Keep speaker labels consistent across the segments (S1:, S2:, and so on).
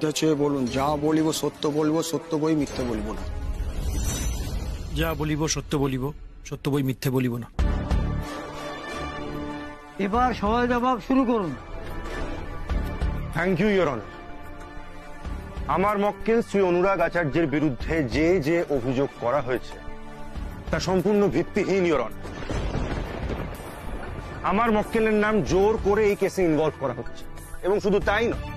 S1: হইতেছে বলুন। যা বলিব সত্য বলবো, সত্য বই মিথ্যে বলিব না।
S2: যা বলিব সত্য বলিব, সত্য বই মিথ্যে বলিব না।
S3: এবার সবাই জবাব শুরু করুন।
S4: Thank you your honour. আমার মক্কেল শ্রী অনুরাগ আচার্যের বিরুদ্ধে যে যে অভিযোগ করা হয়েছে তা সম্পূর্ণ ভিত্তিহীন ইওর অনার। আমার মক্কেলের নাম জোর করে এই কেসে ইনভলভ করা হচ্ছে, এবং শুধু তাই নয়,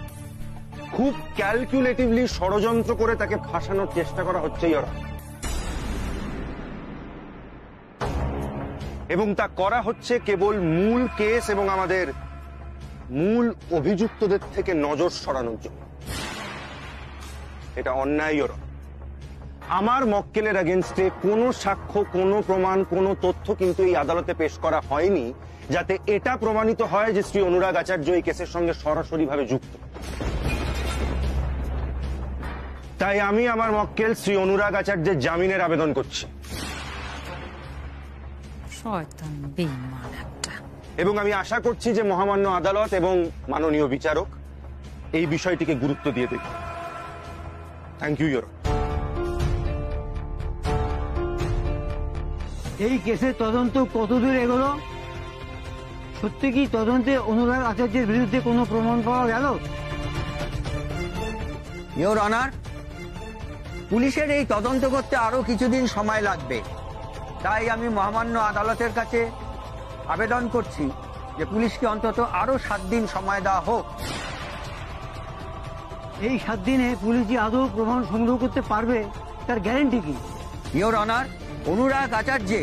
S4: খুব ক্যালকুলেটিভলি ষড়যন্ত্র করে তাকে ফাঁসানোর চেষ্টা করা হচ্ছে ইওর অনার। এবং তা করা হচ্ছে কেবল মূল কেস এবং আমাদের মূল অভিযুক্তদের থেকে নজর সরানোর জন্য। এটা অন্যায় ইওর অনার। আমার মক্কেলের এগেইনস্টে কোনো সাক্ষ্য, কোনো প্রমাণ, কোনো তথ্য কিন্তু এই আদালতে পেশ করা হয়নি যাতে এটা প্রমাণিত হয় যে শ্রী অনুরাগ আচার্য এই কেসের সঙ্গে সরাসরি ভাবে যুক্ত। তাই আমি আমার মক্কেল শ্রী অনুরাগ আচার্যের জামিনের আবেদন করছি। এবং আমি আশা করছি যে মহামান্য আদালত এবং মাননীয় বিচারক এই বিষয়টিকে গুরুত্ব দিয়ে দেবে। Thank you your honour.
S3: এই কেসের তদন্ত কতদূর এগোলো? সত্যি কি তদন্তে অনুরাগ আচার্যের বিরুদ্ধে কোনো প্রমাণ পাওয়া গেল?
S5: ইওর অনার, পুলিশের এই তদন্ত করতে আরো কিছুদিন সময় লাগবে। তাই আমি মহামান্য আদালতের কাছে আবেদন করছি যে পুলিশকে অন্তত আরো 7 দিন সময় দেওয়া হোক।
S3: এই 7 দিনে পুলিশ যে আদৌ প্রমাণ সংগ্রহ করতে পারবে তার গ্যারান্টি কি?
S5: ইওর অনার, অনুরাগ আচার্যে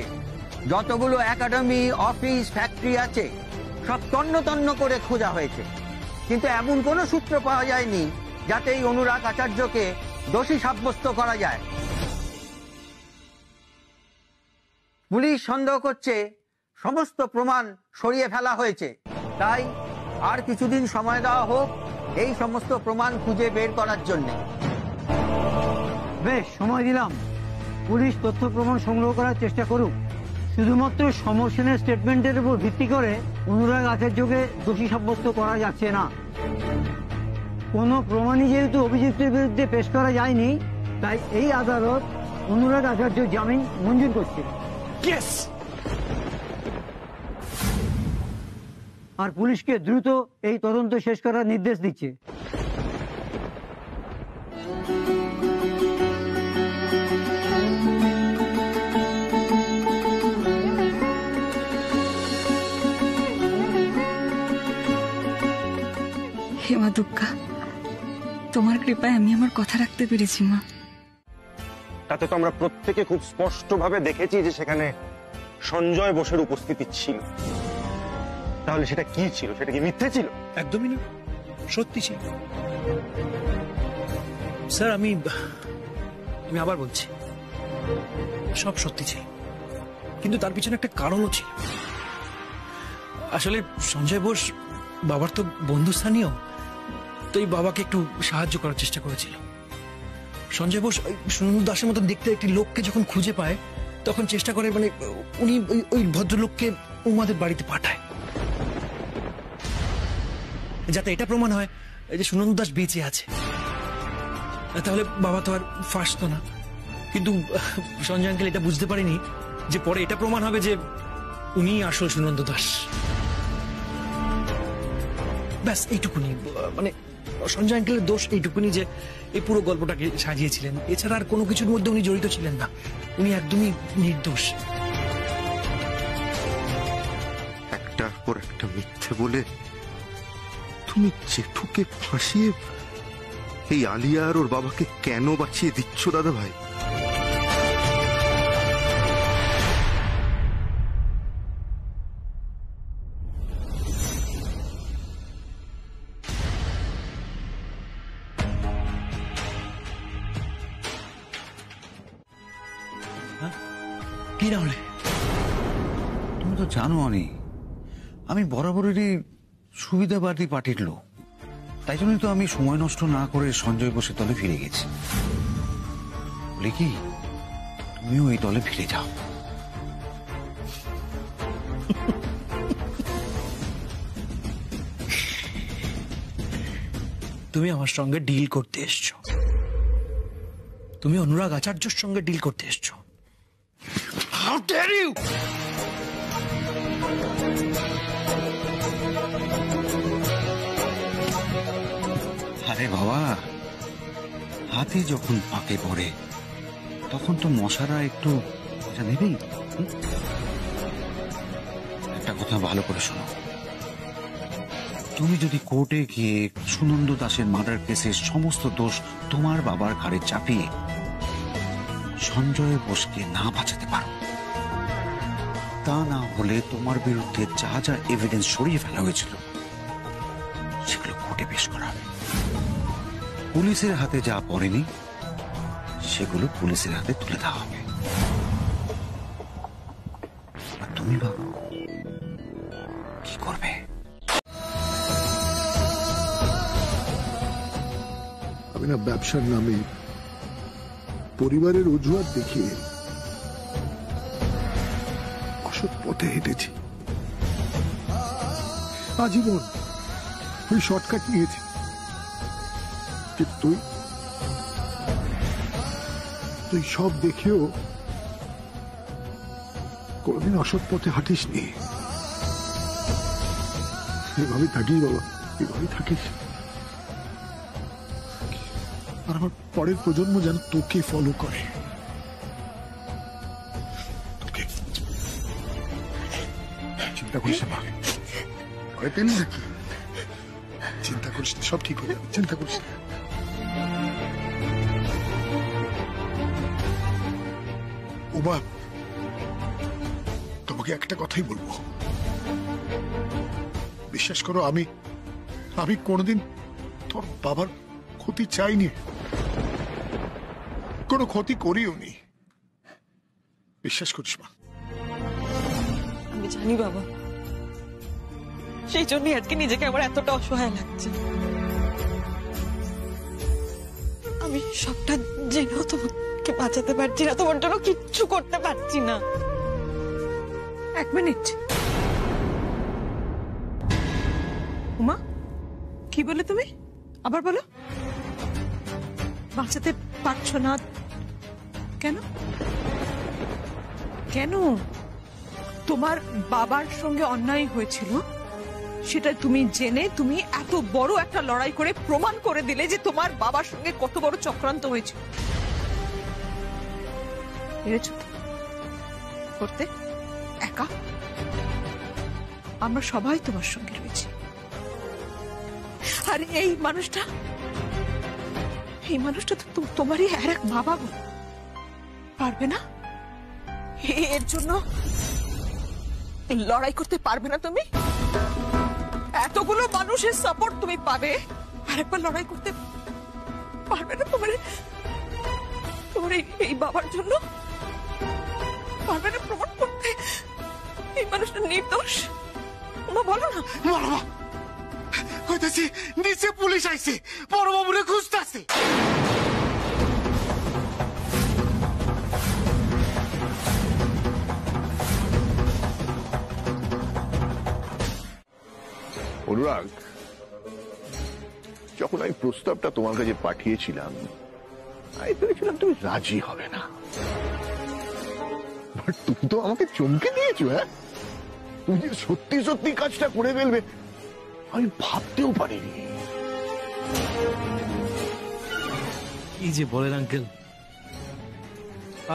S5: যতগুলো একাডেমি, অফিস, ফ্যাক্টরি আছে সব তন্ন তন্ন করে খোঁজা হয়েছে, কিন্তু এমন কোনো সূত্র পাওয়া যায়নি যাতে এই অনুরাগ আচার্যকে দোষী সাব্যস্ত করা যায়। পুলিশ সন্দেহ করছে সমস্ত প্রমাণ সরিয়ে ফেলা হয়েছে। তাই আর কিছুদিন সময় দেওয়া হোক এই সমস্ত প্রমাণ খুঁজে বের করার জন্য।
S3: বেশ, সময় দিলাম। পুলিশ তথ্য প্রমাণ সংগ্রহ করার চেষ্টা করুক। শুধুমাত্র সমর সেনের স্টেটমেন্টের উপর ভিত্তি করে অনুরাগ আচার্যকে দোষী সাব্যস্ত করা যাচ্ছে না। কোনো প্রমাণই যেহেতু অভিযুক্তের বিরুদ্ধে পেশ করা যায়নি, তাই এই আদালত অনুরাগ আচার্য জামিন মঞ্জুর করছে। আর পুলিশকে দ্রুত এই তদন্ত শেষ করার নির্দেশ দিচ্ছে।
S6: হে মা দুর্গা, তোমার কৃপায় আমি আমার কথা রাখতে পেরেছি মা।
S4: তাতে তো আমরা প্রত্যেকে খুব স্পষ্টভাবে দেখেছি যে সেখানে সঞ্জয় বোসের উপস্থিতি ছিল। তাহলে সেটা কি ছিল? সেটা কি মিথ্যে ছিল?
S2: একদমই না, সত্যি ছিল। স্যার, আমি আবার বলছি, সব সত্যি ছিল, কিন্তু তার পিছনে একটা কারণও ছিল। আসলে সঞ্জয় বোস বাবার তো বন্ধুস্থানীয়, তো এই বাবাকে একটু সাহায্য করার চেষ্টা করেছিল। সঞ্জয় বোস সুনন্দু দাসের মতন দেখতে একটি লোককে যখন খুঁজে পায় তখন চেষ্টা করে, মানে উনি ওই ভদ্রলোককে উমাদের বাড়িতে পাঠায়, যাতে এটা প্রমাণ হয় যে সুনন্দু দাস বেঁচে আছে। তাহলে বাবা তো আর ফাঁসতো না। কিন্তু সঞ্জয় আঙ্কেল এটা বুঝতে পারেনি যে পরে এটা প্রমাণ হবে যে উনি আসল সুনন্দু দাস। ব্যাস এইটুকুনি, মানে সঞ্জয় আঙ্কেলের দোষ এইটুকুনি যে এই পুরো গল্পটাকে সাজিয়েছিলেন। এছাড়া আর কোনো কিছুর মধ্যে উনি জড়িত ছিলেন না। উনি একদমই নির্দোষ।
S7: একটার পর একটা মিথ্যে বলে তুমি জেঠুকে ফাঁসিয়ে এই আলিয়া আর ওর বাবাকে কেন বাঁচিয়ে দিচ্ছ দাদা ভাই?
S2: কি না হলে?
S8: তুমি তো জানো অনি, আমি বরাবরই সুবিধাবাদী পার্টির লোক। তাই জন্যই তো আমি সময় নষ্ট না করে সঞ্জয় বোসের দলে ফিরে গেছি। বলি কি, তুমিও এই দলে ফিরে যাও।
S2: তুমি আমার সঙ্গে ডিল করতে এসছো, তুমি অনুরাগ আচার্যর সঙ্গে ডিল করতে এসছো। How dare you!
S8: আরে বাবা, হাতে যখন পাকে পড়ে তখন তো মশারা একটু মজা নেবেই। একটা কথা ভালো করে শোনো, তুমি যদি কোর্টে গিয়ে সুনন্দ দাসের মার্ডার কেসের সমস্ত দোষ তোমার বাবার ঘাড়ে চাপিয়ে সঞ্জয় বোসকে না বাঁচাতে পারো, তা না হলে তোমার বিরুদ্ধে যা যা এভিডেন্স সরিয়ে ফেলা হয়েছিল সেগুলো কোর্টে পেশ করা হবে। পুলিশের হাতে যা পড়েনি সেগুলো পুলিশের হাতে তুলে দেওয়া হবে। আর তুমি ভাবো কি করবে?
S9: আমি না ব্যবসার নামে পরিবারের অজুহাত দেখিয়ে অসৎ পথে হেঁটেছি। আজীবন ওই শর্টকাট নিয়েছি। তুই সব দেখেও কোনদিন অসৎ পথে হাঁটিস নি। এভাবে থাকিস বাবা, এভাবে থাকিস। আর আমার পরের প্রজন্ম যেন তোকে ফলো করে। চিন্তা করিস না, ভয় পেলি নাকি? চিন্তা করিস না, সব ঠিক হয়ে যাবে, চিন্তা করিস না। ওবা, তোমাকে একটা কথাই বলবো, বিশ্বাস করো, আমি কোনোদিন তোর বাবার ক্ষতি চাইনি, কোনো ক্ষতি করিও নি। বিশ্বাস করিস মা।
S6: আমি জানি বাবা, সেই জন্যই আজকে নিজেকে আমার এতটা অসহায় লাগছে। আমি সবটা জেনেও তোমাকে বাঁচাতে পারছি না, তোমার জন্য কিচ্ছু করতে পারছি না। এক মিনিট, উমা, কি বলে তুমি? আবার বলো। বাঁচাতে পারছো না কেন? কেন? তোমার বাবার সঙ্গে অন্যায় হয়েছিল, সেটা তুমি জেনে তুমি এত বড় একটা লড়াই করে প্রমাণ করে দিলে যে তোমার বাবার সঙ্গে কত বড় চক্রান্ত হয়েছিল। পেরেছো করতে একা? আমরা সবাই তোমার সঙ্গে রয়েছি। আর এই মানুষটা তো তোমারই আর এক বাবা। পারবে না? এর জন্য লড়াই করতে পারবে না তুমি? এতগুলো মানুষের সাপোর্ট তুমি পাবে, আরেকবার লড়াই করতে পারবে না? তোমার এই বাবার জন্য পারবে না প্রমাণ করতে এই মানুষটা নির্দোষ? বলো না।
S9: হইতেছি নিচে পুলিশ আইছে, বড়বাবুরে খুঁজতেছে।
S10: অনুরাগ, যখন আমি প্রস্তাবটা তোমার কাছে পাঠিয়েছিলাম, আমি ভেবেছিলাম তুমি রাজি হবে না। বাট তুমি তো আমাকে চমকে দিয়েছো। হ্যাঁ, তুমি যে সত্যি সত্যি কাজটা করে ফেলবে আমি ভাবতেও পারিনি।
S2: কি যে বলেন আঙ্কেল,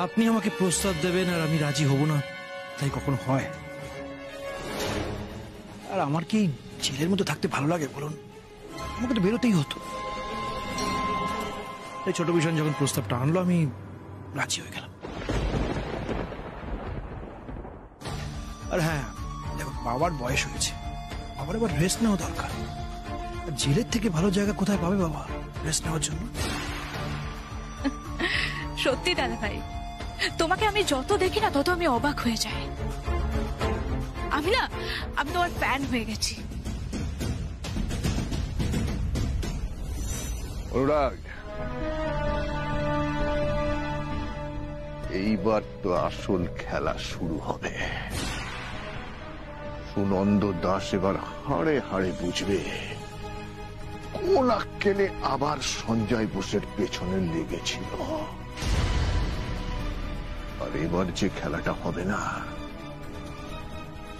S2: আপনি আমাকে প্রস্তাব দেবেন আর আমি রাজি হব না, তাই কখনো হয়? আর আমার কি জেলের মতো থাকতে ভালো লাগে বলুন? আমাকে তো বেরোতেই হতো। এই ছোট বিষয় যখন প্রস্তাবটা আনলো আমি রাজি হয়ে গেলাম। আর হ্যাঁ দেখো, বাবার বয়স হয়েছে, বাবার এবার রেস্ট নেওয়া দরকার। আর জেলের থেকে ভালো জায়গা কোথায় পাবে বাবা রেস্ট নেওয়ার জন্য?
S11: সত্যি দাদা ভাই, তোমাকে আমি যত দেখি না তত আমি অবাক হয়ে যাই। আমি তোমার ফ্যান হয়ে গেছি।
S10: অনুরাগ, এইবার তো আসল খেলা শুরু হবে। সুনন্দ দাস এবার হাড়ে হাড়ে বুঝবে কোন আক্কেলে আবার সঞ্জয় বোসের পেছনে লেগেছিল। আর এবার যে খেলাটা হবে না,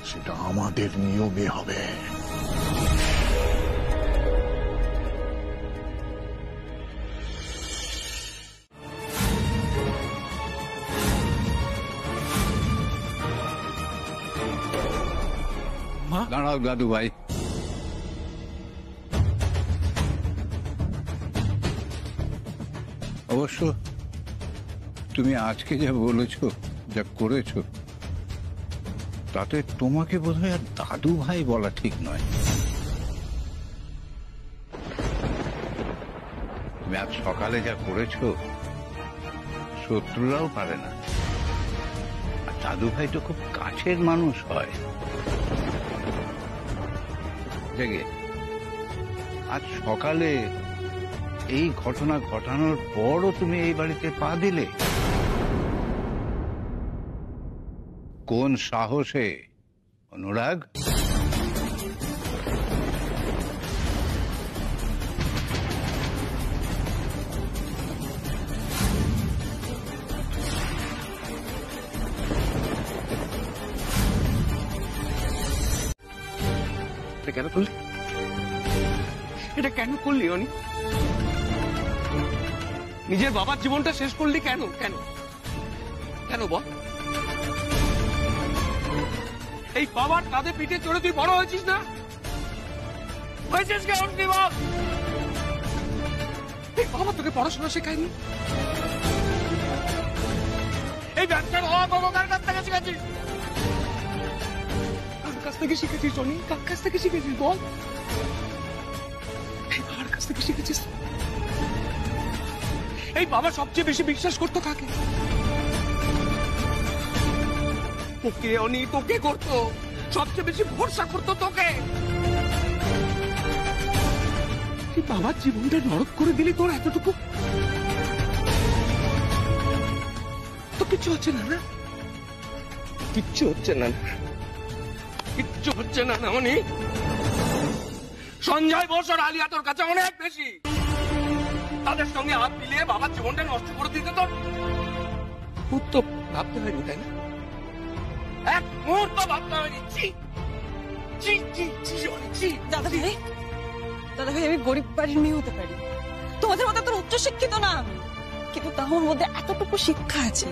S10: সেটা আমাদের নিয়মে হবে।
S8: দাঁড়াও দাদু ভাই, অবশ্য তুমি আজকে যা বলেছো, যা করেছো, তাতে তোমাকে বোধহয় আর দাদু ভাই বলা ঠিক নয়। তুমি আজ সকালে যা করেছো শত্রুরাও পারে না। আর দাদু ভাই তো খুব কাছের মানুষ হয়। জেগে আজ সকালে এই ঘটনা ঘটানোর পরও তুমি এই বাড়িতে পা দিলে? কোন সাহসে অনুরাগ?
S2: কেন করলি এটা? কেন করলি অনি? নিজের বাবার জীবনটা শেষ করলি কেন? কেন কেন বল? এই বাবার কাঁধে পিঠে চড়ে তুই বড় হয়েছিস না? হয়েছিস কেমন কি বল? এই বাবা তোকে পড়াশোনা শেখায়নি? এই ব্যবসার হওয়া বাবা কার কাছ থেকে শিখেছিস? কার কাছ থেকে শিখেছিস অনি? কার কাছ থেকে শিখেছিস বল? এই বাবার কাছ থেকে শিখেছিস? এই বাবা সবচেয়ে বেশি বিশ্বাস করতো কাকে? তোকে অনি, তোকে করতো। সবচেয়ে বেশি ভরসা করতো তোকে। বাবার জীবনটা নরক করে দিলি তোর এতটুকু। তো কিচ্ছু হচ্ছে না, না কিচ্ছু হচ্ছে না, কিচ্ছু হচ্ছে না না অনি। সঞ্জয় বোস আর আলিয়া তোর কাছে অনেক বেশি। তাদের সঙ্গে হাত মিলিয়ে বাবার জীবনটা নষ্ট করে দিতে তোর তো ভাবতে হয়নি, তাই না? এক মুহূর্ত ভাবতে হয়নি।
S6: দাদা ভাই, দাদা ভাই, আমি গরিব বাড়ির মেয়ে হতে পারি, তোমাদের মতো তোর উচ্চ শিক্ষিত না, কিন্তু তার মধ্যে এতটুকু শিক্ষা আছে।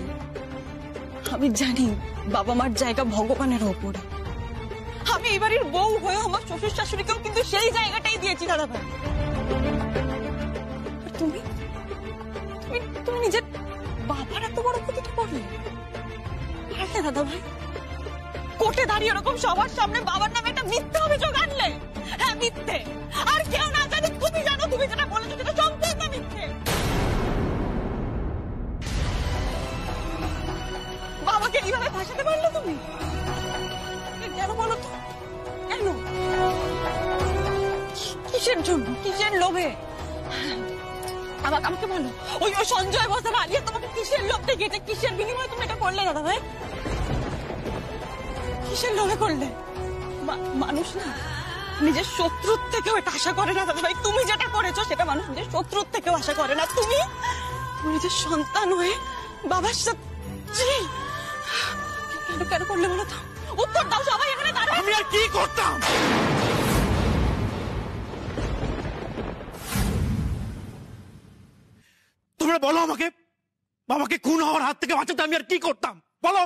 S6: আমি জানি বাবা মার জায়গা ভগবানের ওপরে। আমি এই বাড়ির বউ হয়ে আমার শ্বশুর শাশুড়িকেও কিন্তু সেই জায়গাটাই দিয়েছি দাদা ভাই। তুমি তুমি নিজের বাবার এত বড় ক্ষতিটা করলে পারলে দাদা ভাই? কোর্টে দাঁড়িয়ে এরকম সবার সামনে বাবার নামে একটা মিথ্যা অভিযোগ আনলে। হ্যাঁ মিথ্যে, আর কেউ না জানে তুমি জানো। তুমি যেটা বলেছো সেটা সম্পূর্ণ মিথ্যে। বাবাকে এইভাবে ভাসাতে পারলে তুমি? কেন বলো তো? কেন? কিসের জন্য? কিসের লোভে? আমাকে বলো, ওই সঞ্জয় বোস আর আলিয়া তোমাকে কিসের লোভ দেখিয়েছে? কিসের বিনিময়ে তুমি এটা করলে দাদা ভাই? কিসের লোভে করলে? মানুষ না নিজের শত্রুর থেকেও এটা আশা করে না দাদা ভাই। তুমি যেটা করেছো সেটা মানুষ নিজের শত্রুর থেকেও আশা করে না। তুমি নিজের সন্তান হয়ে বাবার সাথে কেন করলে বলো তো? উত্তর দাও সবাই এখানে দাঁড়াও।
S2: আমি আর কি করতাম? তোমরা বলো আমাকে, বাবাকে খুন হওয়ার হাত থেকে বাঁচাতে আমি আর কি করতাম বলো?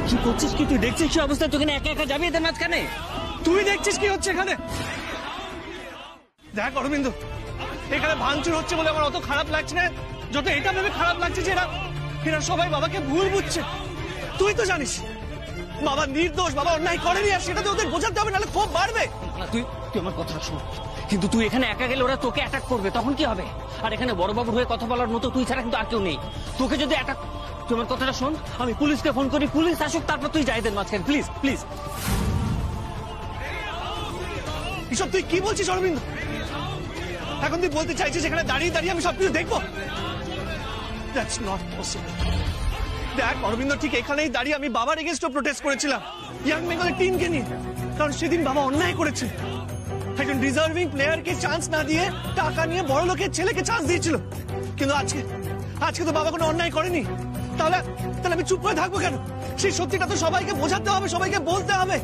S3: কি করছিস কি? তুই দেখছিস কি অবস্থা? তোকে একা একা যাবি এদের মাঝখানে?
S2: তুই দেখছিস কি হচ্ছে এখানে? দেখ অরবিন্দ, এখানে ভাঙচুর হচ্ছে বলে আমার অত খারাপ লাগছে না, যত এটা ভেবে খারাপ লাগছে যে এরা সবাই বাবাকে ভুল বুঝছে। তুই তো জানিস বাবা নির্দোষ, বাবা অন্যায় করেনি, আর সেটাতে ওদের বোঝাতে হবে, নাহলে ক্ষোভ বাড়বে।
S12: তুই আমার কথা শোন, কিন্তু তুই এখানে একা গেলে ওরা তোকে অ্যাটাক করবে, তখন কি হবে? আর এখানে বড়বাবুর হয়ে কথা বলার মতো তুই ছাড়া কিন্তু আর কেউ নেই। তোকে যদি অ্যাটাক, তুই আমার কথাটা শোন, আমি পুলিশকে ফোন করি, পুলিশ আসুক, তারপর তুই জাহিদের মাঝখানে, প্লিজ প্লিজ।
S2: এসব তুই কি বলছিস অরবিন্দ? এখন তুই বলতে চাইছিস এখানে দাঁড়িয়ে দাঁড়িয়ে আমি সবকিছু দেখবো? That's not possible. দেখ অরবিন্দ, ঠিক এখানেই দাঁড়িয়ে আমি বাবার এগেইনস্টে প্রোটেস্ট করেছিলাম, ইয়াং বেঙ্গলের টিমকে নিয়ে, কারণ সেদিন বাবা অন্যায় করেছে। একজন ডিজার্ভিং প্লেয়ারকে চান্স না দিয়ে টাকা নিয়ে বড় লোকের ছেলেকে চান্স দিয়েছিল। কিন্তু আজকে তো বাবা কোনো অন্যায় করেনি। তাহলে আমি চুপ করে থাকবো কেন? সেই সত্যিটা তো সবাইকে বোঝাতে হবে, সবাইকে বলতে হবে।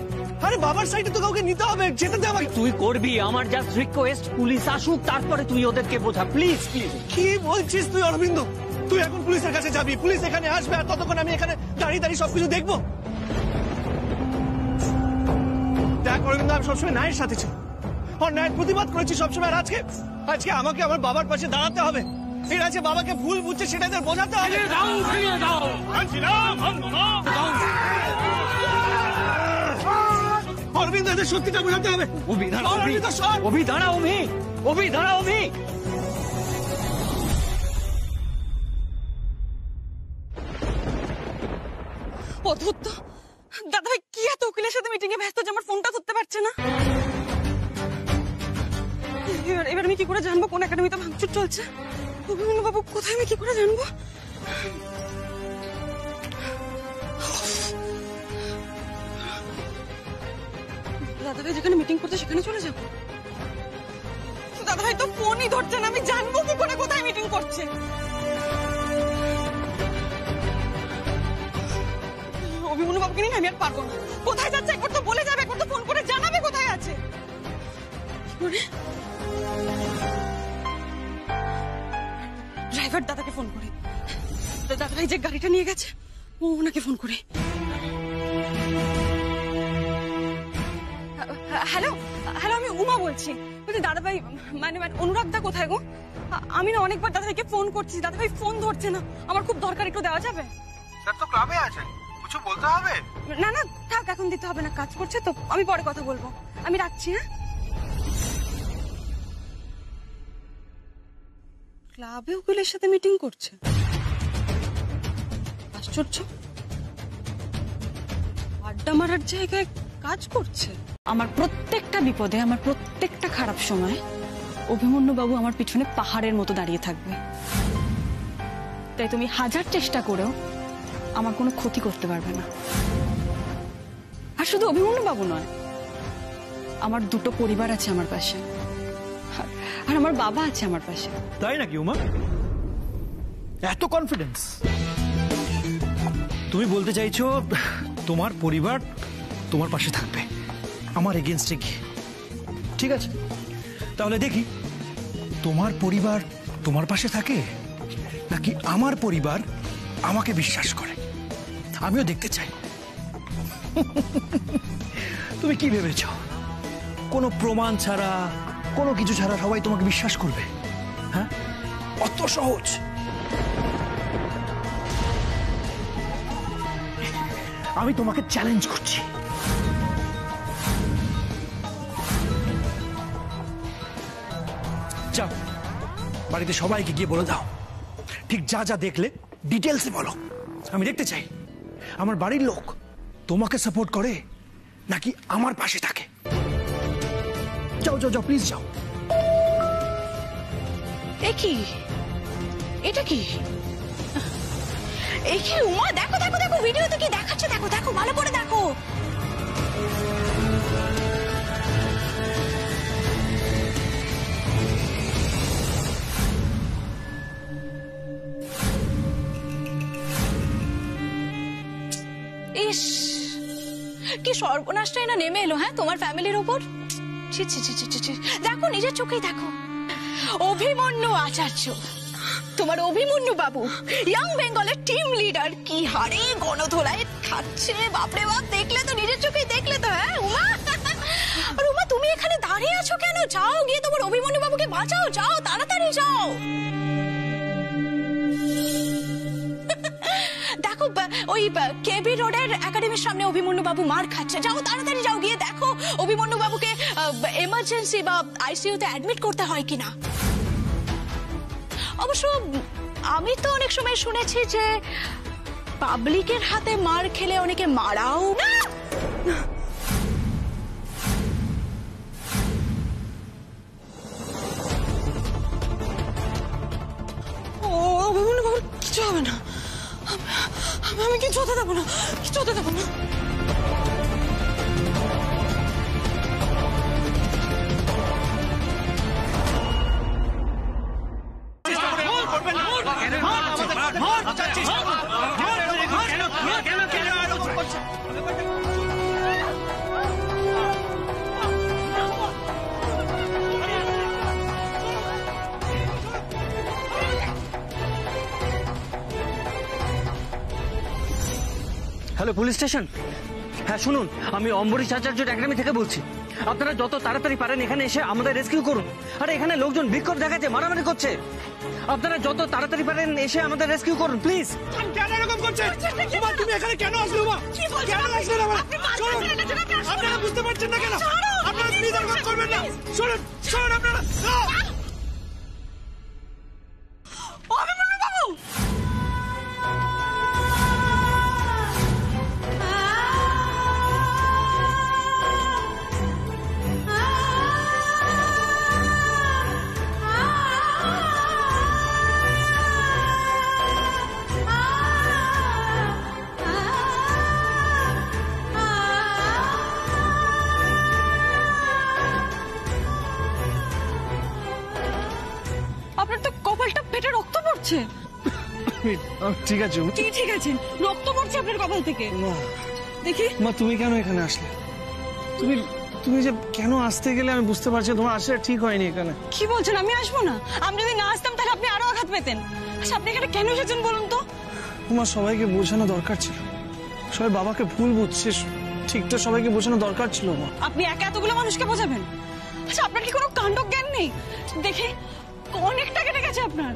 S2: আরে বাবার সাইডে তো কাউকে নিতে হবে, যেতে দে আমাকে।
S12: তুই করবি, আমার জাস্ট রিকোয়েস্ট, পুলিশ আসুক, তারপরে তুই ওদেরকে বোঝা, প্লিজ প্লিজ।
S2: কি বলছিস তুই অরবিন্দ? তুই এখন পুলিশের কাছে যাবি, পুলিশ এখানে আসবে, আর ততক্ষণ আমি এখানে দাঁড়িয়ে দাঁড়িয়ে সবকিছু দেখবো? দেখ অরবিন্দ, আমি সবসময় ন্যায়ের সাথে ছিল, ন্যায়ের প্রতিবাদ করেছি সবসময়। আর আজকে আমাকে আমার বাবার পাশে দাঁড়াতে হবে। এর আছে বাবাকে ভুল বুঝছে, সেটা এদের বোঝাতে হবে। অরবিন্দ, এদের সত্যিটা বোঝাতে হবে।
S12: অভি দাঁড়া, অভি দাঁড়া, অভি দাঁড়া, অভি।
S6: অদ্ভুত তো, দাদা ভাই কি এত উকিলের সাথে মিটিং এ ব্যস্ত যে আমার ফোনটা ধরতে পারছে না। এবার আমি কি করে জানবো কোন একাডেমিতে ভাঙচুর চলছে? অভিমন্যু বাবু কোথায়, আমি কি করে জানবো? দাদা ভাই যেখানে মিটিং করতে সেখানে চলে যাবো। দাদা ভাই তো ফোনই ধরছে না, আমি জানবো কি করে কোথায় মিটিং করছে? অভিমন্যু বাবুকে নিয়ে আমি আর পারবো না। কোথায় যাচ্ছে একবার তো বলে যাবে, একবার তো ফোন করে জানাবে কোথায় আছে। ড্রাইভার দাদাকে ফোন করি, দাদা ভাই যে গাড়িটা নিয়ে গেছে ওনাকে ফোন করি। হ্যালো হ্যালো, আমি উমা বলছি। বলছি দাদা ভাই মানে অনুরাগ দা কোথায় গো? আমি না অনেকবার দাদা ভাইকে ফোন করছি, দাদা ভাই ফোন ধরছে না। আমার খুব দরকার, একটু দেওয়া যাবে?
S13: স্যার তো ক্লাবে আছে, কিছু বলতে হবে?
S6: না না থাক, এখন দিতে হবে না, কাজ করছে তো, আমি পরে কথা বলবো। আমি রাখছি। হ্যাঁ, ক্লাবে উকিলের সাথে মিটিং করছে, আশ্চর্য। আড্ডা মারার জায়গায় কাজ করছে। আমার প্রত্যেকটা বিপদে, আমার প্রত্যেকটা খারাপ সময় অভিমন্যু বাবু আমার পিছনে পাহাড়ের মতো দাঁড়িয়ে থাকবে। তাই তুমি হাজার চেষ্টা করেও আমার কোনো ক্ষতি করতে পারবে না। আর শুধু অভিমন্যু বাবু নয়, আমার দুটো পরিবার আছে আমার পাশে, আর আমার বাবা আছে আমার পাশে।
S2: তাই নাকি উমা? এত কনফিডেন্স? তুমি বলতে চাইছো তোমার পরিবার তোমার পাশে থাকবে আমার এগেইনস্টে গিয়ে? ঠিক আছে, তাহলে দেখি তোমার পরিবার তোমার পাশে থাকে নাকি আমার পরিবার আমাকে বিশ্বাস করে। আমিও দেখতে চাই। তুমি কি ভেবেছ কোনো প্রমাণ ছাড়া, কোনো কিছু ছাড়া সবাই তোমাকে বিশ্বাস করবে? হ্যাঁ, অত সহজ? আমি তোমাকে চ্যালেঞ্জ করছি। যাও, বাড়িতে সবাইকে গিয়ে বলে দাও, ঠিক যা যা দেখলে ডিটেলসে বলো। আমি দেখতে চাই আমার বাড়ির লোক তোমাকে সাপোর্ট করে নাকি আমার পাশে থাকে। যাও যাও যাও, প্লিজ যাও।
S11: এটা কি উমা? দেখো দেখো দেখো, ভিডিওতে কি দেখাচ্ছে, দেখো দেখো, ভালো করে দেখো। ইস, কি সর্বনাশটাই না নেমে এলো হ্যাঁ তোমার ফ্যামিলির উপর। ছি ছি ছি ছি ছি, দেখো নিজের চোখেই দেখো। অভিমন্যু আচার্য, তোমার অভিমন্যু বাবু, ইয়াং বেঙ্গলের টিম লিডার, কি হারে গণধোলায় খাচ্ছে, বাপরে বাপ। দেখলে তো, নিজের চোখেই দেখলে তো। হ্যাঁ উমা, আর উমা তুমি এখানে দাঁড়িয়ে আছো কেন? যাও গিয়ে তোমার অভিমন্যু বাবুকে বাঁচাও, যাও তাড়াতাড়ি যাও। দেখো ওই কেবি রোডের একাডেমির সামনে অভিমন্যু বাবু মার খাচ্ছে। যাও তাড়াতাড়ি যাও, গিয়ে দেখো অভিমন্যু বাবুকে এমার্জেন্সি বা আইসিইউতে অ্যাডমিট করতে হয় কিনা। অবশ্য আমি তো অনেক সময় শুনেছি যে পাবলিকের হাতে মার খেলে অনেকে মারাও না।
S6: কিছু হবে না, আমি কিছু হতে দেবো না, কিছু হতে দেবো না।
S12: Hello, police station? হ্যাঁ শুনুন, আমি অম্বরীশ আচার্য একাডেমি থেকে বলছি। আপনারা যত তাড়াতাড়ি পারেন এখানে এসে আমাদের রেস্কিউ করুন। আরে এখানে লোকজন বিক্ষোভ দেখাচ্ছে, মারামারি করছে। আপনারা যত তাড়াতাড়ি পারেন এসে আমাদের রেস্কিউ করুন প্লিজ।
S2: কেন এরকম করছেন? তুমি এখানে কেন আসলে? কেন আসলে? আপনারা বুঝতে পারছেন না কেন? আপনারা প্লিজ এরকম করবেন না। শুনুন শুনুন, আপনারা
S6: অভিমন্যু বাবু, আপনার তো কপালটা ফেটে রক্ত পড়ছে।
S2: ঠিক আছে
S6: কি ঠিক আছে? রক্ত পড়ছে আপনার কপাল থেকে। দেখি
S2: মা, তুমি কেন এখানে আসলে? তুমি যে কেন আসতে গেলে আমি বুঝতে পারছি। তোমার আসলে ঠিক হয়নি এখানে।
S6: কি বলছেন? আমি আসবো না? আমি যদি না আসতাম তাহলে আপনি আরো আঘাত পেতেন। আচ্ছা, আপনি এখানে কেন এসেছেন বলুন তো?
S2: তোমার সবাইকে বোঝানো দরকার ছিল। সবাই বাবাকে ভুল বুঝছে, ঠিকটা সবাইকে বোঝানো দরকার ছিল। মা,
S6: আপনি একা এতগুলো মানুষকে বোঝাবেন? আচ্ছা, আপনার কি কোনো কাণ্ড জ্ঞান নেই? দেখে অনেকটা কেটে গেছে আপনার।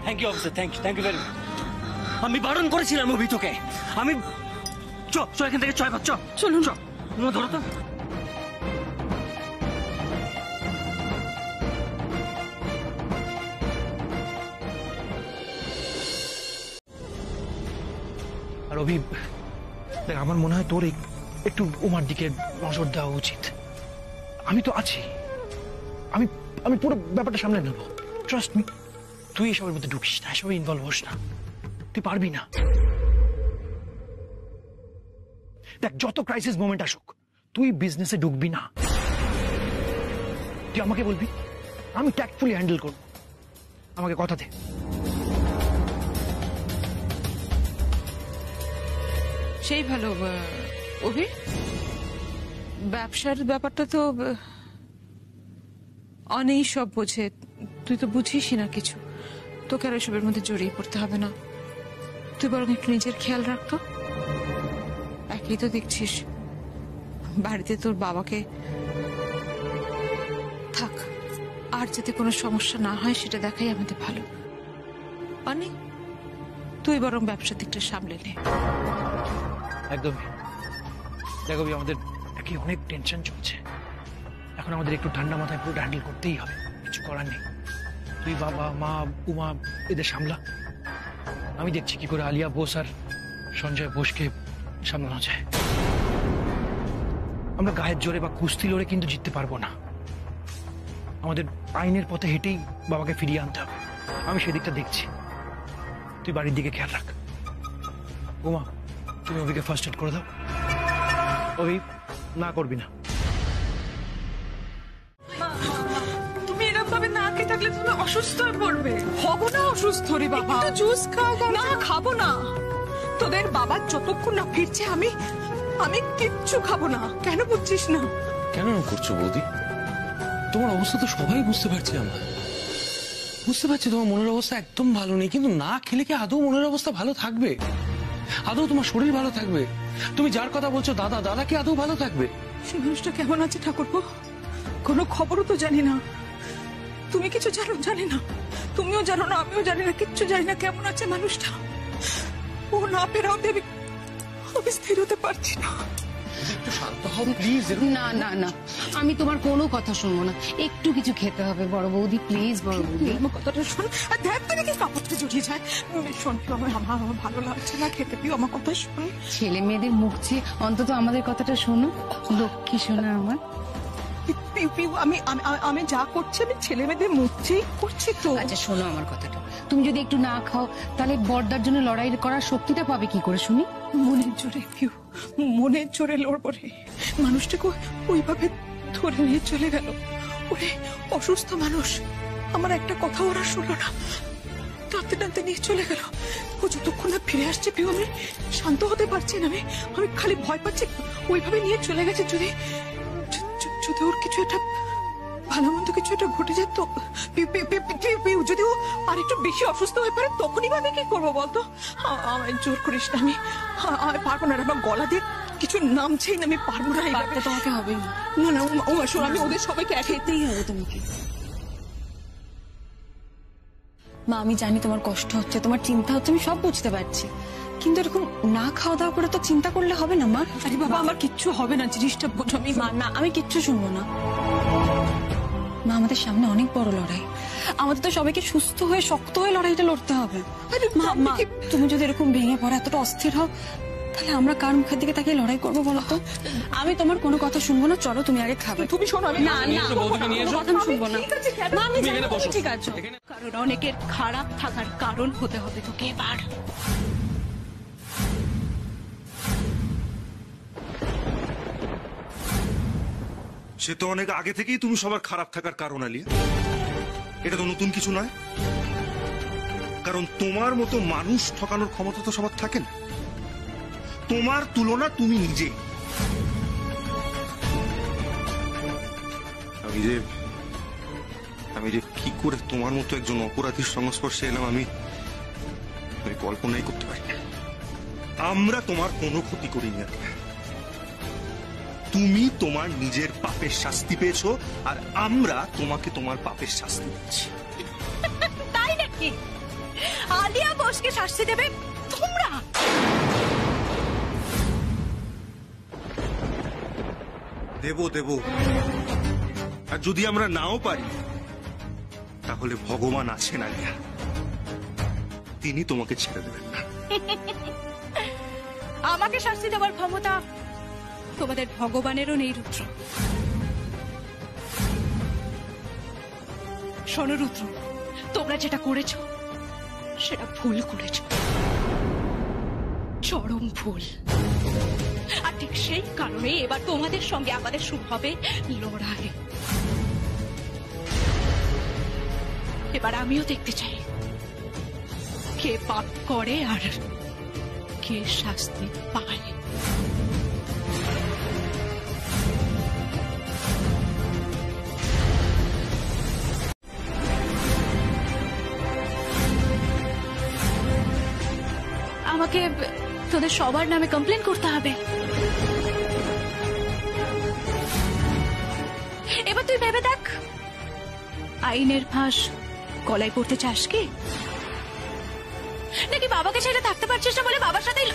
S12: Thank you officer, thank you very much. আমি বারণ করেছিলাম অভিতকে। আমি চ এখান থেকে চলুন। ধরো তো।
S2: আর অভি, দেখ, আমার মনে হয় তোর একটু উমার দিকে নজর দেওয়া উচিত। আমি তো আছি, আমি পুরো ব্যাপারটা সামলে নেব। Trust me. তুই এসবের মধ্যে ঢুকিস না, এসবে ইনভলভ হোস না। তুই পারবি না। দেখ, যত ক্রাইসিস মোমেন্ট আসুক, তুই বিজনেসে ঢুকবি না। তুই আমাকে বলবি, আমি ট্যাক্টফুলি হ্যান্ডেল করব। আমাকে কথা দে।
S6: সেই ভালো। অভি, ব্যবসার ব্যাপারটা তো অনেক সব বোঝে, তুই তো বুঝিসই না কিছু। তোকে আর এসবের মধ্যে জড়িয়ে পড়তে হবে না। তুই বরং একটু নিজের খেয়াল রাখতো। একই তো দেখছিস, বাড়িতে তোর বাবাকে থাক, আর যাতে কোনো সমস্যা না হয় সেটা দেখাই আমাদের ভালো। অনেক, তুই বরং ব্যবসার দিকটা সামলে নে।
S2: একদমই। দেখো, আমাদের একই অনেক টেনশন চলছে। এখন আমাদের একটু ঠান্ডা মাথায় পুরো হ্যান্ডেল করতেই হবে, কিছু করার নেই। তুই বাবা, মা, উমা এদের সামলা। আমি দেখছি কি করে আলিয়া বোস আর সঞ্জয় বোসকে সামলানো যায়। আমরা গায়ের জোরে বা কুস্তি লড়ে কিন্তু জিততে পারবো না। আমাদের আইনের পথে হেঁটেই বাবাকে ফিরিয়ে আনতে হবে। আমি সেদিকটা দেখছি, তুই বাড়ির দিকে খেয়াল রাখ। উমা, তুমি অভিকে ফার্স্ট এড করে দাও। অভি, না করবি না।
S6: তুমি এরকম ভাবে না খেয়ে থাকলে তুমি অসুস্থ হয়ে পড়বে। হবো না অসুস্থ রে বাবা। একটু জুস খাও। না, খাবো না। তোদের বাবা যতক্ষণ না ফিরছে আমি কিচ্ছু খাবো না। কেন বুঝছিস না?
S14: কেন করছো বৌদি? তোমার অবস্থা তো সবাই বুঝতে পারছি। আমরা বুঝতে পারছি তোমার মনের অবস্থা একদম ভালো নেই, কিন্তু না খেলে কি আদৌ মনের অবস্থা ভালো থাকবে? আদৌ তোমার শরীর ভালো থাকবে? তুমি যার কথা বলছো দাদা, দাদা কি আদৌ ভালো থাকবে?
S6: সে মানুষটা কেমন আছে ঠাকুরপো? কোনো খবরও তো জানি না। তুমি কিছু জানো? জানি না। তুমিও জানো না, আমিও জানি না, কিচ্ছু জানি না কেমন আছে মানুষটা। ও না ফেরা অব্দি আমি স্থির হতে পারছি না।
S14: একটু শান্ত হও প্লিজ।
S15: না না না, আমি তোমার কোনো কথা শুনবো না। একটু কিছু খেতে হবে বড় বৌদি, প্লিজ বড় বৌদি।
S6: আমার কথাটা শোন। আর দেখ তো নাকি কাপড়টা জড়িয়ে যায়। শোন পিউ, আমার ভালো লাগছে না খেতে। পিউ আমার কথা শোন।
S15: ছেলে মেয়েদের মুখ চেয়ে অন্তত আমাদের কথাটা শোনো, লক্ষ্মী শোনা আমার।
S6: পিউ পিউ, আমি যা করছি আমি ছেলে মেয়েদের মুখ চেয়েই করছি তো।
S15: আচ্ছা শোনো আমার কথাটা, তুমি যদি একটু না খাও তাহলে বড়দার জন্য লড়াই করার শক্তিটা পাবে কি করে শুনি?
S6: মনের জোরে পিউ, মনের জোরে লড়বো রে। মানুষটাকে ওইভাবে ধরে নিয়ে চলে গেল। ওরে অসুস্থ মানুষ, আমার একটা কথা ওরা শুনলো না, টানতে টানতে নিয়ে চলে গেল। ও যতক্ষণ না ফিরে আসছে পিউ আমি শান্ত হতে পারছি না। আমি খালি ভয় পাচ্ছি ওইভাবে নিয়ে চলে গেছে। যদি ওর কিছু একটা ভালো মন্দ কিছু একটা ঘটে যেত, যদি ও আর একটু বেশি অসুস্থ হয়ে পড়ে তখনই ভাবে কি করবো বলতো? আমায় জোর করিস না, আমি পারবো না। আমার গলা দিয়ে কিছু নামছেই না, আমি পারবো না।
S15: তোমাকে হবে
S6: না না ও শোন, আমি ওদের সবাইকে একেতেই হবে তোমাকে।
S11: মা আমি জানি তোমার কষ্ট হচ্ছে, তোমার চিন্তা হচ্ছে, আমি সব বুঝতে পারছি, কিন্তু এরকম না খাওয়া দাওয়া করে তো চিন্তা করলে হবে না মা।
S6: আরে বাবা আমার কিচ্ছু হবে না, জিনিসটা বোঝো।
S11: মা না, আমি কিচ্ছু শুনবো না মা। আমাদের সামনে অনেক বড় লড়াই, আমাদের তো সবাইকে সুস্থ হয়ে শক্ত হয়ে লড়াইটা লড়তে হবে। মা তুমি যদি এরকম ভেঙে পড়ে এতটা অস্থির হও, তাহলে আমরা কার মুখের দিকে তাকিয়ে লড়াই করবো বলো তো? আমি তোমার কোনো কথা শুনবো না, চলো তুমি আগে খাবে।
S6: তুমি শোনো,
S11: না না কথা আমি শুনবো না। মা আমি জানি তুমি ঠিক আছো,
S6: কারণ অনেকের খারাপ থাকার কারণ হতে হবে তোকে এবার।
S7: সে তো অনেক আগে থেকেই তুমি সবার খারাপ থাকার কারণ আলিয়া। এটা তো নতুন কিছু নয়, কারণ তোমার মতো মানুষ ঠকানোর ক্ষমতা তো সবার থাকে না। তোমার তুলনা তুমি নিজে। আমি যে কি করে তোমার মতো একজন অপরাধীর সংস্পর্শে এলাম আমি কল্পনাই করতে পারি না। আমরা তোমার কোনো ক্ষতি করিনি আলিয়া। তুমি তোমার নিজের পাপের শাস্তি পেয়েছো, আর আমরা তোমাকে তোমার পাপের শাস্তি দিচ্ছি।
S11: তাই নাকি? আলিয়া ঘোষকে শাস্তি দেবে তোমরা?
S7: দেব আর যদি আমরা নাও পারি তাহলে ভগবান আছেন আলিয়া, তিনি তোমাকে ছেড়ে দেবেন না।
S11: আমাকে শাস্তি দেওয়ার ক্ষমতা তোমাদের ভগবানেরও নেই রুদ্র। শোনো রুদ্র, তোমরা যেটা করেছো সেটা ভুল করেছো, চরম ভুল। আর ঠিক সেই কারণে এবার তোমাদের সঙ্গে আমাদের শুরু হবে লড়াই। এবার আমিও দেখতে চাই কে পাপ করে আর কে শাস্তি পায়। আমাকে তোদের সবার নামে কমপ্লেন করতে হবে। এবার তুই ভেবে দেখ, আইনের ফাঁস গলায় পড়তে চাস কি, নাকি বাবাকে ছেড়ে থাকতে পারছিস না বলে বাবার সাথেই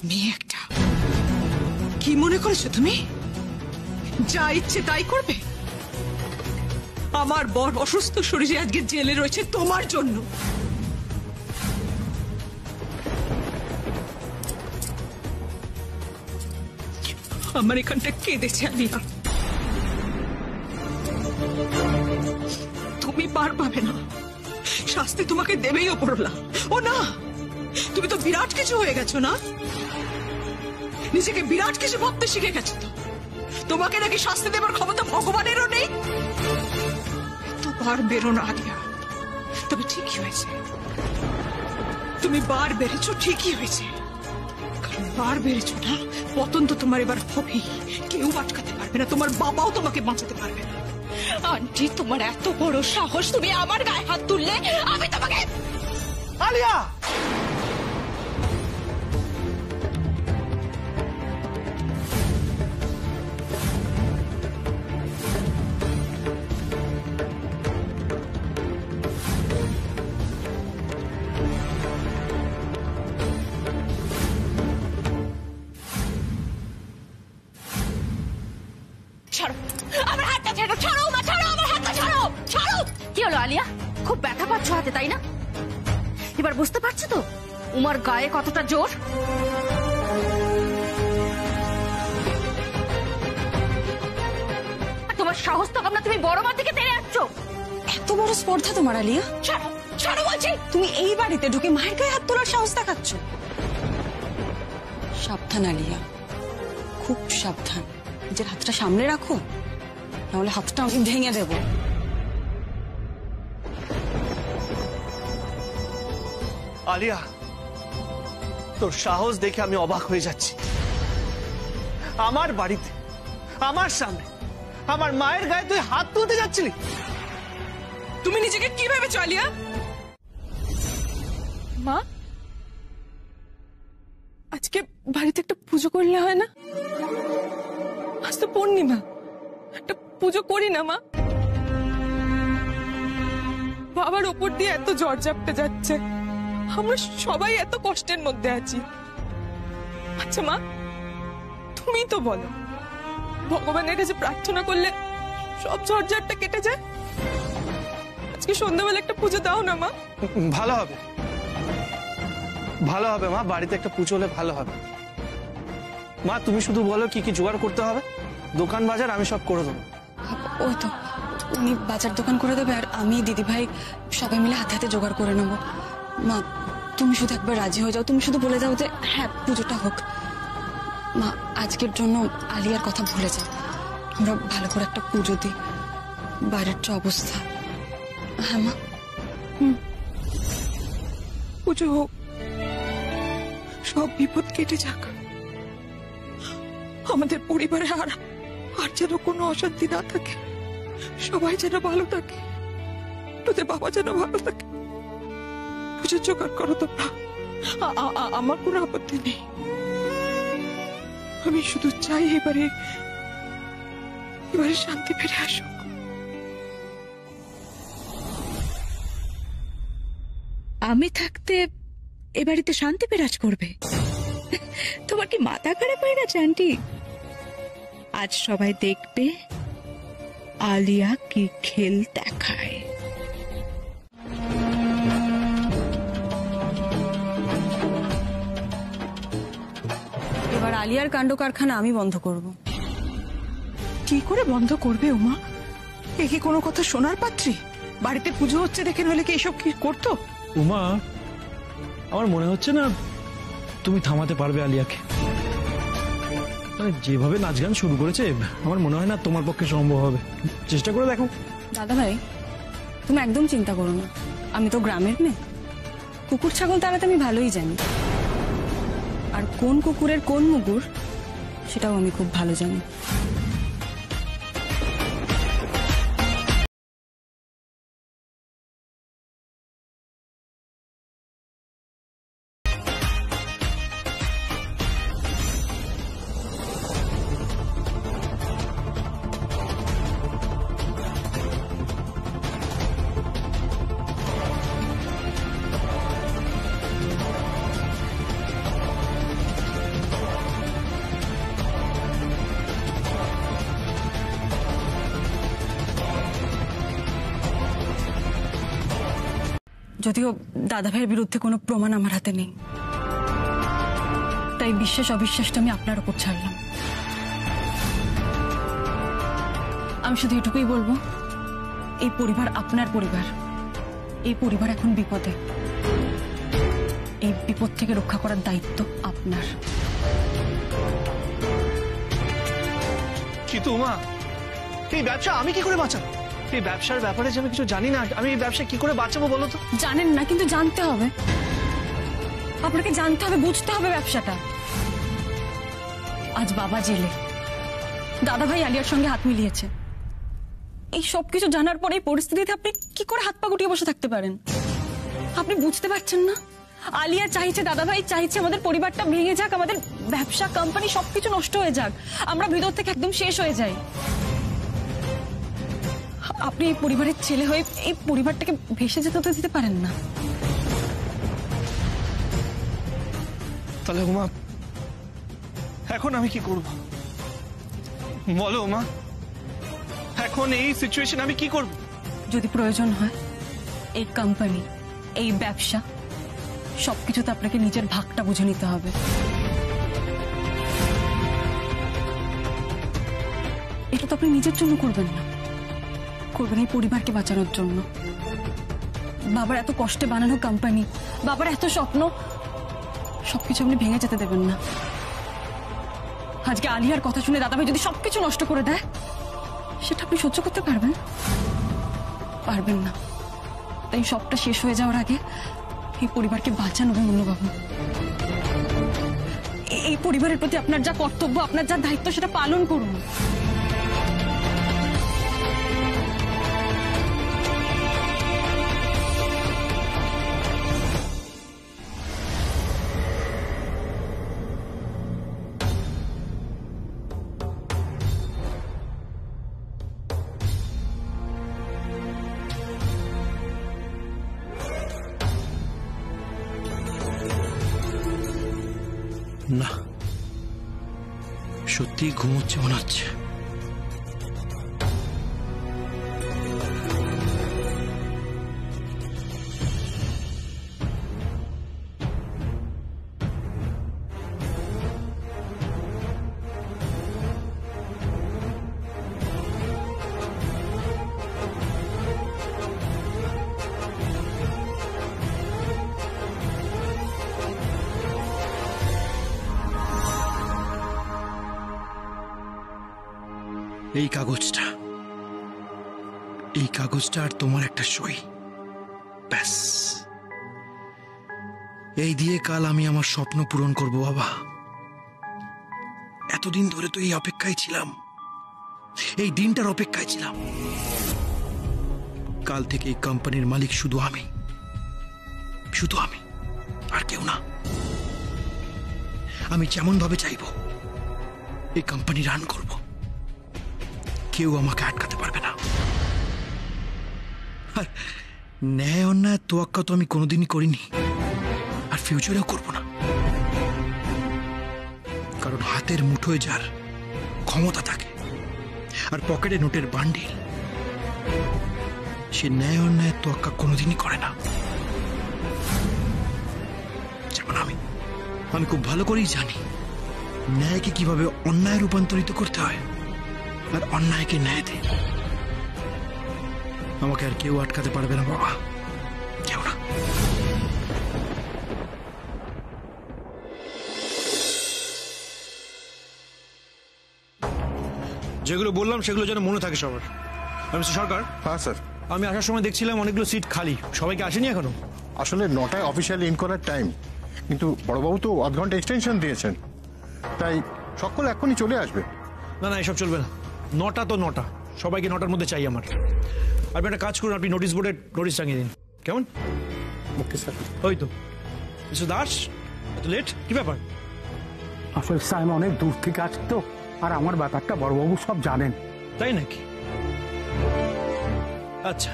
S6: মেয়ে একটা। কি মনে করেছো তুমি যা ইচ্ছে তাই করবে? আমার বর অসুস্থ শরীরে আজকে জেলে রয়েছে তোমার জন্য। আমার এখানটা কেঁদেছে আলিয়া। তুমি পার পাবে না, শাস্তি তোমাকে দেবেই ওপরওয়ালা। ও না, তুমি তো বিরাট কিছু হয়ে গেছো না, নিজেকে বিরাট কিছু ভাবতে শিখে গেছো তো। তোমাকে নাকি শাস্তি দেবার ক্ষমতা ভগবানেরও নেই? তো বার বেরো না আলিয়া, তবে ঠিকই হয়েছে, তুমি বার বেড়েছো, ঠিকই হয়েছে। কারণ বার বেড়েছো না, পতন তো তোমার এবার হবেই, কেউ আটকাতে পারবে না, তোমার বাবাও তোমাকে বাঁচাতে পারবে না।
S11: আন্টি, তোমার এত বড় সাহস, তুমি আমার গায়ে হাত তুললে? আমি তোমাকে...
S13: আলিয়া,
S11: ছাড়ো আমার হাতটা, ছাড়ো, ছাড়ো মা, ছাড়ো আমার হাতটা, ছাড়ো, ছাড়ো। কি হলো আলিয়া, খুব ব্যথা পাচ্ছ হাতে, তাই না? এবার বুঝতে পারছো তো উমার গায়ে কতটা জোর? তোমার সাহস তো কম না, তুমি বড় মার দিকে তেড়ে যাচ্ছ।
S16: এত বড় স্পর্ধা তোমার আলিয়া?
S11: ছাড়ো, ছাড়ো বলছি।
S16: তুমি এই বাড়িতে ঢুকে মায়ের গায়ে হাত তোলার সাহস দেখাচ্ছ? সাবধান আলিয়া, খুব সাবধান, নিজের হাতটা সামনে রাখো, নাহলে হাতটা আমি ভেঙে দেব।
S13: আলিয়া, তোর সাহস দেখে আমি অবাক হয়ে যাচ্ছি। আমার বাড়িতে, আমার সামনে, আমার মায়ের গায়ে তুই হাত তুলতে যাচ্ছিলি?
S6: তুমি নিজেকে কি ভেবেছো আলিয়া?
S16: মা, আজকে বাড়িতে একটা পুজো করলে হয় না? আজ তো পূর্ণিমা, একটা পুজো করি না মা? বাবার উপর দিয়ে এত ঝড় ঝাপটে যাচ্ছে, আমরা সবাই এত কষ্টের মধ্যে আছি। আচ্ছা মা, তুমি তো বলো, ভগবানের কাছে প্রার্থনা করলে সব ঝড়ঝাপটা কেটে যায়? আজকে সন্ধ্যাবেলা একটা পুজো দাও না মা।
S13: ভালো হবে, ভালো হবে মা, বাড়িতে একটা পুজো হলে ভালো হবে। মা তুমি শুধু বলো কি কি জোগাড় করতে হবে, দোকান বাজার আমি সব করে দেবো।
S16: ওই তো উনি বাজার দোকান করে দেবে, আর আমি দিদি ভাই সবাই মিলে হাতে হাতে জোগাড় করে নেবো। মা তুমি শুধু একবার রাজি হয়ে যাও, তুমি শুধু বলে দাও যে হ্যাঁ পুজোটা হোক। মা আজকের জন্য আলিয়ার কথা ভুলে যাও, আমরা ভালো করে একটা পুজো দিই, বাইরের যে অবস্থা। হ্যাঁ মা,
S6: পুজো হোক, সব বিপদ কেটে যাক, আমাদের পরিবারে আর যেন কোনো অশান্তি না থাকে, সবাই যেন ভালো থাকে, তোদের বাবা যেন ভালো থাকে। পুজোর জোগাড় করো তোমরা, আমার কোনো আপত্তি নেই। আমি শুধু চাই এবারে শান্তি ফিরে আসুক।
S17: আমি থাকতে এ বাড়িতে শান্তি বিরাজ করবে? তোমার কি মাথা খারাপ হয়ে গেছে আন্টি? আজ সবাই দেখবে আলিয়া কি খেল দেখায়।
S16: এবার আলিয়ার কাণ্ড কারখানা আমি বন্ধ করব।
S6: কি করে বন্ধ করবে উমা? এ কি কোনো কথা শোনার পাত্রী? বাড়িতে পুজো হচ্ছে দেখে, নইলে কি এসব কি করতো?
S2: উমা, আমার মনে হচ্ছে না তুমি থামাতে পারবে আলিয়াকে। মানে যেভাবে নাচ গান শুরু করেছে, আমার মনে হয় না তোমার পক্ষে সম্ভব হবে। চেষ্টা করে দেখো।
S16: দাদা ভাই, তুমি একদম চিন্তা করো না, আমি তো গ্রামের মেয়ে, কুকুর ছাগল তাড়াতে আমি ভালোই জানি, আর কোন কুকুরের কোন মুগুর সেটাও আমি খুব ভালো জানি। যদিও দাদা ভাইয়ের বিরুদ্ধে কোনো প্রমাণ আমার হাতে নেই, তাই বিশ্বাস অবিশ্বাসটা আমি আপনার উপর ছাড়লাম। আমি শুধু এটুকুই বলবো, এই পরিবার আপনার পরিবার, এই পরিবার এখন বিপদে, এই বিপদ থেকে রক্ষা করার দায়িত্ব আপনার।
S9: কি
S13: জিতু মা, এই ব্যবসা আমি কি করে বাঁচাবো? এই ব্যবসার ব্যাপারে যে আমি কিছু জানি না, আমি এই ব্যবসা কি করে বাঁচাবো বলো তো?
S16: জানেন না, কিন্তু জানতে হবে, আপনাকে জানতে হবে, বুঝতে হবে ব্যবসাটা। আজ বাবা জেলে, দাদা ভাই আলিয়ার সঙ্গে হাত মিলিয়েছে। এই সবকিছু জানার পরে এই পরিস্থিতিতে আপনি কি করে হাত পা গুটিয়ে বসে থাকতে পারেন? আপনি বুঝতে পারছেন না? আলিয়া চাইছে, দাদা ভাই চাইছে আমাদের পরিবারটা ভেঙে যাক, আমাদের ব্যবসা কোম্পানি সবকিছু নষ্ট হয়ে যাক, আমরা ভিতর থেকে একদম শেষ হয়ে যাই। আপনি এই পরিবারের ছেলে হয়ে এই পরিবারটাকে ভেসে যেতে তো দিতে পারেন না।
S13: তাহলে মা এখন আমি কি করব বলো মা? এখন এই সিচুয়েশন আমি কি করব?
S16: যদি প্রয়োজন হয় এই কোম্পানি, এই ব্যবসা সবকিছুতে আপনাকে নিজের ভাগটা বুঝে নিতে হবে। এটা তো আপনি নিজের জন্য করবেন না, করবেন এই পরিবারকে বাঁচানোর জন্য। বাবার এত কষ্টে বানানো কোম্পানি, বাবার এত স্বপ্ন, সবকিছু আপনি ভেঙে যেতে দেবেন না। আজকে আলিয়ার কথা শুনে দাদাভাই যদি সবকিছু নষ্ট করে দেয়, সেটা আপনি সহ্য করতে পারবেন? পারবেন না। তাই সবটা শেষ হয়ে যাওয়ার আগে এই পরিবারকে বাঁচান অভিমন্যুবাবু। এই পরিবারের প্রতি আপনার যা কর্তব্য, আপনার যা দায়িত্ব, সেটা পালন করুন।
S2: না, সত্যি ঘুমোচ্ছে মনে হচ্ছে। এই কাগজটা আর তোমার একটা সই, ব্যাস। এই দিয়ে কাল আমি আমার স্বপ্ন পূরণ করব বাবা। এতদিন ধরে তো এই অপেক্ষায় ছিলাম, এই দিনটার অপেক্ষায় ছিলাম। কাল থেকে এই কোম্পানির মালিক শুধু আমি, শুধু আমি, আর কেউ না। আমি যেমন ভাবে চাইব এই কোম্পানি রান করব, কেউ আমাকে আটকাতে পারবে না। আর ন্যায় অন্যায় তোয়াক্কা তো আমি কোনোদিনই করিনি, আর ফিউচারেও করব না। কারণ হাতের মুঠোয় যার ক্ষমতা থাকে আর পকেটে নোটের বান্ডিল, সে ন্যায় অন্যায় তোয়াক্কা কোনোদিনই করে না। যেমন আমি খুব ভালো করেই জানি ন্যায়কে কিভাবে অন্যায় রূপান্তরিত করতে হয়, আর অন্যায়কে ন্যায় দেয়। আমাকে আর কেউ আটকাতে পারবে না বাবা, কেউ না। যেগুলো বললাম সেগুলো যেন মনে থাকে সবার। আর মিস্টার সরকার।
S9: হ্যাঁ স্যার।
S2: আমি আসার সময় দেখছিলাম অনেকগুলো সিট খালি, সবাইকে আসেনি এখনো?
S9: আসলে 9টায় অফিসিয়ালি ইন করার টাইম, কিন্তু বড়বাবু তো আধ ঘন্টা এক্সটেনশন দিয়েছেন, তাই সকল এখনই চলে আসবে।
S2: না না, এসব চলবে না। 9টা তো 9টা, সবাইকে 9টার মধ্যে চাই আমার। আপনি একটা কাজ করুন, আপনি নোটিশ বোর্ডে নোটিশ টাঙিয়ে দিন, কেমন?
S9: Okay sir.
S2: ওই তো মিস্টার দাস, এত লেট কি ব্যাপার?
S18: আসলে স্যার আমি অনেক দূর থেকে আসছি তো, আর আমার ব্যাপারটা বড়বাবু সব জানেন।
S2: তাই নাকি? আচ্ছা,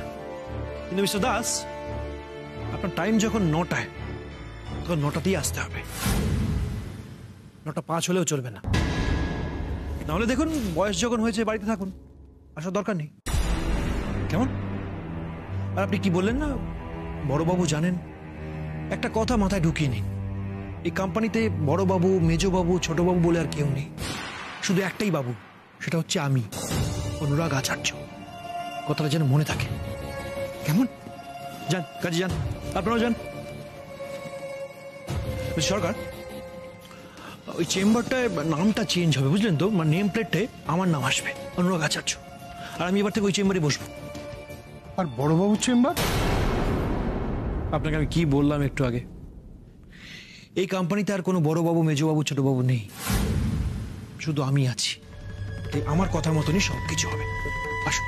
S2: কিন্তু মিস্টার দাস, আপনার টাইম যখন 9টায়, তখন 9টাতেই আসতে হবে। 9টা 5 হলেও চলবে না। নাহলে দেখুন, বয়স যখন হয়েছে বাড়িতে থাকুন, আসার দরকার নেই, কেমন? আর আপনি কি বললেন না বড়বাবু জানেন, একটা কথা মাথায় ঢুকিয়ে নিন, এই কোম্পানিতে বড়বাবু, মেজবাবু, ছোটবাবু বলে আর কেউ নেই, শুধু একটাই বাবু, সেটা হচ্ছে আমি, অনুরাগ আচার্য। কথাটা যেন মনে থাকে, কেমন? যান কাজে যান, আপনারাও যান। সরকার, ওই চেম্বারটায় নামটা চেঞ্জ হবে, বুঝলেন তো? মানে নেম প্লেটে আমার নাম আসবে, অনুরাগ আচার্য। আর আমি এবার থেকে ওই চেম্বারে বসবো।
S18: আর বড়বাবুর চেম্বার?
S2: আপনাকে আমি কি বললাম একটু আগে, এই কোম্পানিতে আর কোনো বড়বাবু, মেজবাবু, ছোটবাবু নেই, শুধু আমি আছি। তাই আমার কথার মতনই সবকিছু হবে। আসুন।